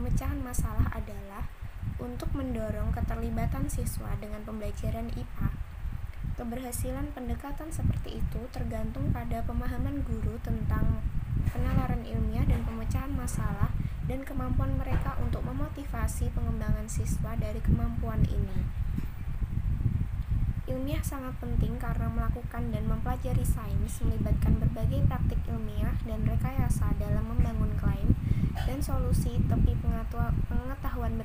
pemecahan masalah adalah untuk mendorong keterlibatan siswa dengan pembelajaran IPA. Keberhasilan pendekatan seperti itu tergantung pada pemahaman guru tentang penalaran ilmiah dan pemecahan masalah dan kemampuan mereka untuk memotivasi pengembangan siswa dari kemampuan ini. Ilmiah sangat penting karena melakukan dan mempelajari sains melibatkan berbagai praktik ilmiah dan rekayasa dalam membangun klaim dan solusi tepi pengetahuan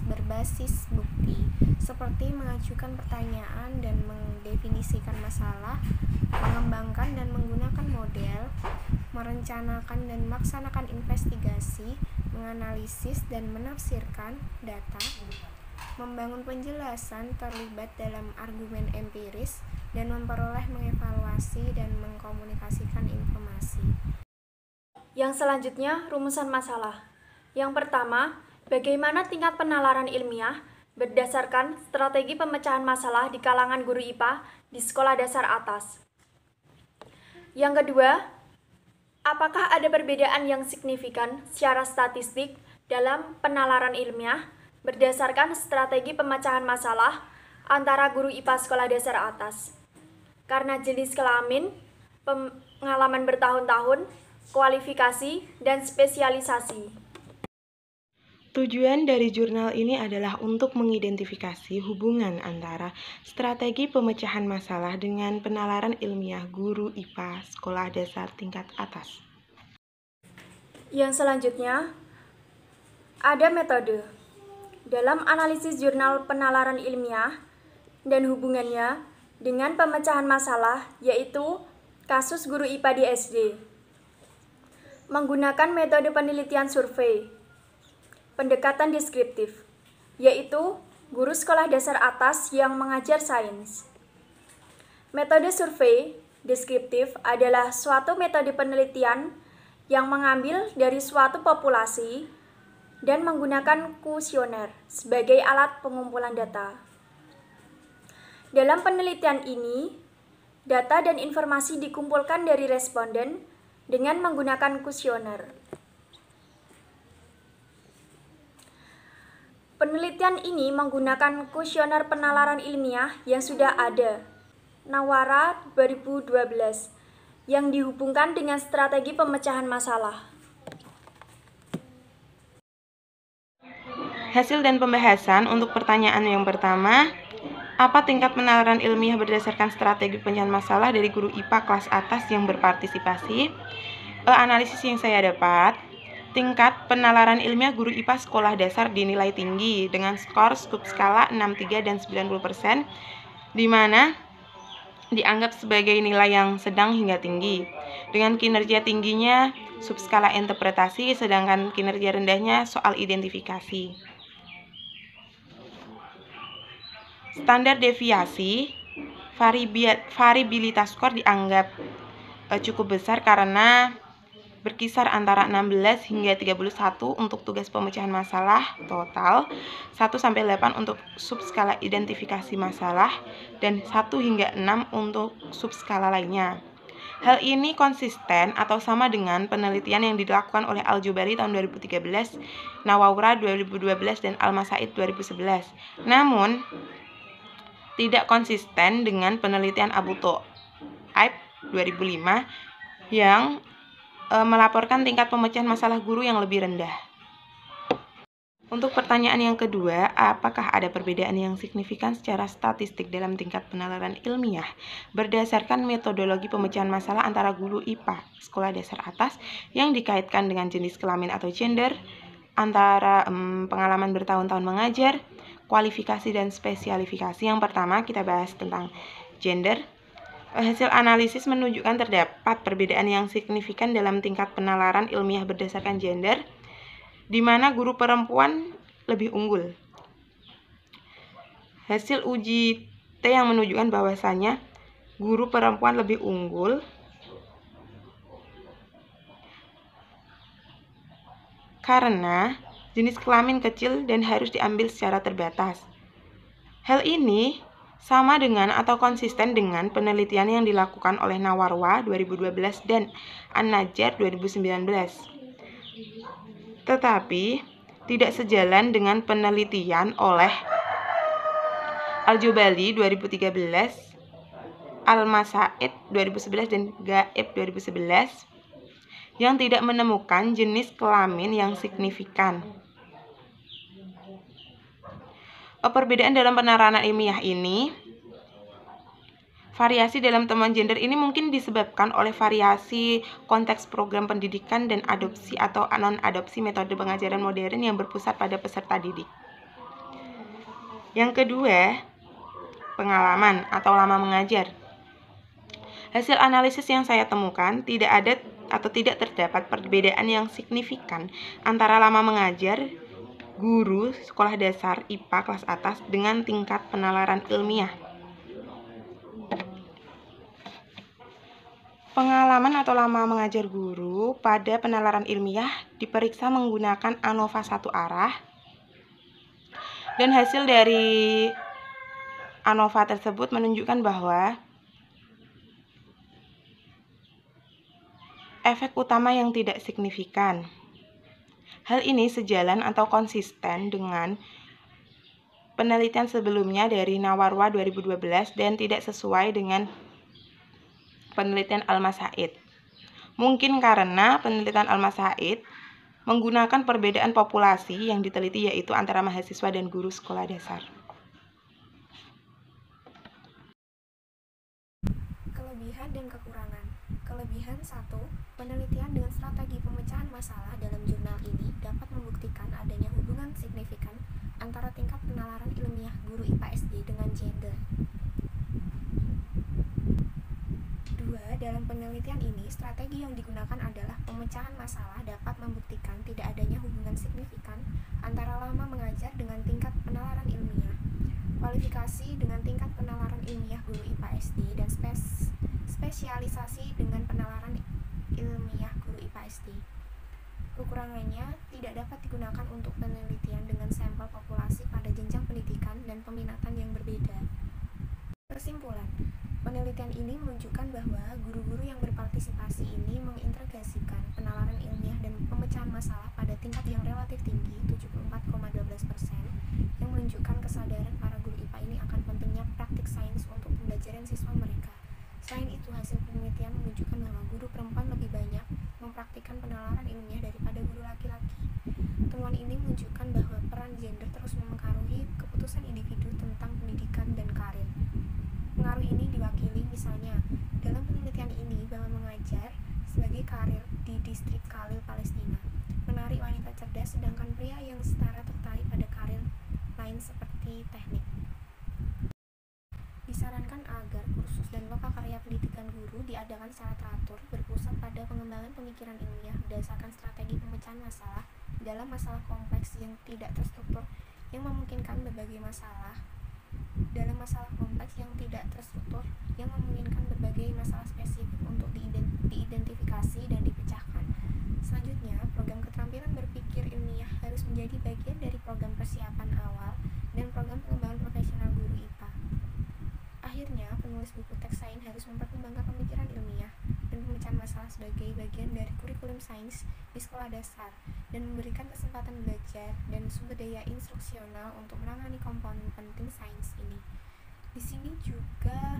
berbasis bukti, seperti mengajukan pertanyaan dan mendefinisikan masalah, mengembangkan dan menggunakan model, merencanakan dan melaksanakan investigasi, menganalisis dan menafsirkan data, membangun penjelasan terlibat dalam argumen empiris, dan memperoleh, mengevaluasi, dan mengkomunikasikan informasi. Yang selanjutnya, rumusan masalah. Yang pertama, bagaimana tingkat penalaran ilmiah berdasarkan strategi pemecahan masalah di kalangan guru IPA di sekolah dasar atas. Yang kedua, apakah ada perbedaan yang signifikan secara statistik dalam penalaran ilmiah berdasarkan strategi pemecahan masalah antara guru IPA sekolah dasar atas? Karena jenis kelamin, pengalaman bertahun-tahun, kualifikasi, dan spesialisasi. Tujuan dari jurnal ini adalah untuk mengidentifikasi hubungan antara strategi pemecahan masalah dengan penalaran ilmiah guru IPA sekolah dasar tingkat atas. Yang selanjutnya, ada metode. Dalam analisis jurnal penalaran ilmiah dan hubungannya dengan pemecahan masalah, yaitu kasus guru IPA di SD. Menggunakan metode penelitian survei, pendekatan deskriptif, yaitu guru sekolah dasar atas yang mengajar sains. Metode survei deskriptif adalah suatu metode penelitian yang mengambil dari suatu populasi dan menggunakan kuesioner sebagai alat pengumpulan data. Dalam penelitian ini, data dan informasi dikumpulkan dari responden dengan menggunakan kuesioner. Penelitian ini menggunakan kuesioner penalaran ilmiah yang sudah ada, Nawara 2012, yang dihubungkan dengan strategi pemecahan masalah. Hasil dan pembahasan untuk pertanyaan yang pertama, apa tingkat penalaran ilmiah berdasarkan strategi pemecahan masalah dari guru IPA kelas atas yang berpartisipasi? Analisis yang saya dapat, tingkat penalaran ilmiah guru IPA sekolah dasar dinilai tinggi dengan skor subskala 63 dan 90%, di mana dianggap sebagai nilai yang sedang hingga tinggi. Dengan kinerja tingginya subskala interpretasi, sedangkan kinerja rendahnya soal identifikasi. Standar deviasi, variabilitas skor dianggap cukup besar karena berkisar antara 16 hingga 31 untuk tugas pemecahan masalah total, 1-8 untuk subskala identifikasi masalah, dan 1 hingga 6 untuk subskala lainnya. Hal ini konsisten atau sama dengan penelitian yang dilakukan oleh Al-Jubari tahun 2013, Nawawra 2012, dan Al-Masaid 2011. Namun, tidak konsisten dengan penelitian Abu Thaib 2005 yang melaporkan tingkat pemecahan masalah guru yang lebih rendah. Untuk pertanyaan yang kedua, apakah ada perbedaan yang signifikan secara statistik dalam tingkat penalaran ilmiah berdasarkan metodologi pemecahan masalah antara guru IPA sekolah dasar atas yang dikaitkan dengan jenis kelamin atau gender, antara pengalaman bertahun-tahun mengajar, kualifikasi dan spesialifikasi? Yang pertama kita bahas tentang gender. Hasil analisis menunjukkan terdapat perbedaan yang signifikan dalam tingkat penalaran ilmiah berdasarkan gender, di mana guru perempuan lebih unggul. Hasil uji T yang menunjukkan bahwasannya guru perempuan lebih unggul karena jenis kelamin kecil dan harus diambil secara terbatas. Hal ini sama dengan atau konsisten dengan penelitian yang dilakukan oleh Nawarwa 2012 dan An-Najjar 2019. Tetapi, tidak sejalan dengan penelitian oleh Al-Jubali 2013, Al-Masaid 2011 dan Gaib 2011 yang tidak menemukan jenis kelamin yang signifikan. Perbedaan dalam penerapan ilmiah ini, variasi dalam temuan gender ini mungkin disebabkan oleh variasi konteks program pendidikan dan adopsi atau non-adopsi metode pengajaran modern yang berpusat pada peserta didik. Yang kedua, pengalaman atau lama mengajar. Hasil analisis yang saya temukan tidak ada atau tidak terdapat perbedaan yang signifikan antara lama mengajar guru sekolah dasar IPA kelas atas dengan tingkat penalaran ilmiah. Pengalaman atau lama mengajar guru pada penalaran ilmiah diperiksa menggunakan ANOVA satu arah, dan hasil dari ANOVA tersebut menunjukkan bahwa efek utama yang tidak signifikan. Hal ini sejalan atau konsisten dengan penelitian sebelumnya dari Nawarwa 2012 dan tidak sesuai dengan penelitian Al-Masaid. Mungkin karena penelitian Al-Masaid menggunakan perbedaan populasi yang diteliti, yaitu antara mahasiswa dan guru sekolah dasar. Kelebihan dan kekurangan. Kelebihan 1. Penelitian dengan strategi pemecahan masalah dalam jurnal ini dapat membuktikan adanya hubungan signifikan antara tingkat penalaran ilmiah guru IPA SD dengan gender. 2. Dalam penelitian ini, strategi yang digunakan adalah pemecahan masalah dapat membuktikan tidak adanya hubungan signifikan antara lama mengajar dengan tingkat penalaran ilmiah, kualifikasi dengan tingkat penalaran ilmiah guru IPA SD, dan spesialisasi dengan penalaran ilmiah guru IPA SD. Kekurangannya tidak dapat digunakan untuk penelitian dengan sampel populasi pada jenjang pendidikan dan peminatan yang berbeda. Kesimpulan, penelitian ini menunjukkan bahwa guru-guru yang berpartisipasi ini mengintegrasikan penalaran ilmiah dan pemecahan masalah pada tingkat yang relatif tinggi, 74,12%, yang menunjukkan kesadaran para guru IPA ini akan pentingnya praktik sains untuk pembelajaran siswa mereka. Selain itu, hasil penelitian menunjukkan bahwa guru perempuan lebih banyak mempraktikkan penalaran ilmiah daripada guru laki-laki. Temuan ini menunjukkan bahwa peran gender terus mempengaruhi keputusan individu tentang pendidikan dan karir. Pengaruh ini diwakili misalnya dalam penelitian ini bahwa mengajar sebagai karir di distrik Khalil, Palestina, menarik wanita cerdas, sedangkan pria yang setara tertarik pada karir lain seperti teknik. Disarankan agar kursus dan loka karya pendidikan guru diadakan secara teratur, berpusat pada pengembangan pemikiran ilmiah berdasarkan strategi pemecahan masalah dalam masalah kompleks yang tidak terstruktur, yang memungkinkan berbagai masalah dalam masalah kompleks yang tidak terstruktur, yang memungkinkan berbagai masalah spesifik untuk diidentifikasi dan dipecahkan. Selanjutnya, program keterampilan berpikir ilmiah harus menjadi bagian dari program persiapan awal dan program pengembangan profesional guru IPA. Akhirnya, penulis buku teks sains harus mempertimbangkan pemikiran ilmiah dan pemecahan masalah sebagai bagian dari kurikulum sains di sekolah dasar, dan memberikan kesempatan belajar dan sumber daya instruksional untuk menangani komponen penting sains ini. Di sini juga